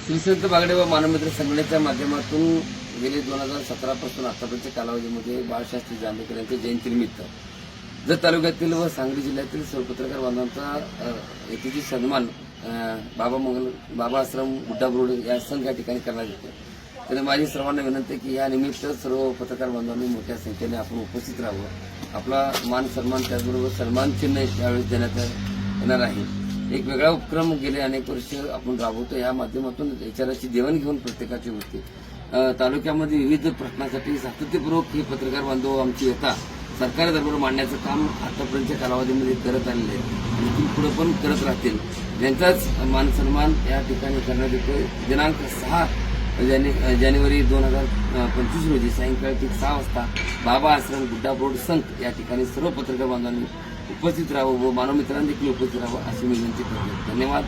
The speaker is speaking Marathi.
श्रीसंत बागडे व मानवमित्र संघटनेच्या माध्यमातून गेले 2017 पासून आतापर्यंतच्या कालावधीमध्ये बाळशास्त्री जांभेकर यांच्या जयंतीनिमित्त जत तालुक्यातील व सांगली जिल्ह्यातील सर्व पत्रकार बांधवांचा यथेची सन्मान बाबा आश्रम गुड्डा रोड या संघ या ठिकाणी करण्यात येतो. त्याने माझी सर्वांना विनंती आहे की या निमित्त सर्व पत्रकार बांधवांनी मोठ्या संख्येने आपण उपस्थित राहावं. आपला मान सन्मान त्याचबरोबर सन्मान चिन्ह यावेळी देण्यात येणार आहे. एक वेगळा उपक्रम गेले अनेक वर्ष आपण राबवतो. या माध्यमातून विचाराची देवाणघेवाण प्रत्येकाची होते. तालुक्यामध्ये विविध प्रश्नांसाठी सातत्यपूर्वक हे पत्रकार बांधव आमची येता सरकारी दरबार मांडण्याचं काम आतापर्यंतच्या कालावधीमध्ये करत आलेले आहे आणि इथून पुढे पण करत राहतील. त्यांचाच मान सन्मान या ठिकाणी करण्यात येतोय. दिनांक 6 जानेवारी 2025 रोजी सायंकाळी ठीक 6 वाजता बाबा आश्रम गुड्डा रोड संघ या ठिकाणी सर्व पत्रकार बांधवांनी उपस्थित राहावं व मानवमित्रांनी देखील उपस्थित राहावं अशी मी विनंती करतो. धन्यवाद.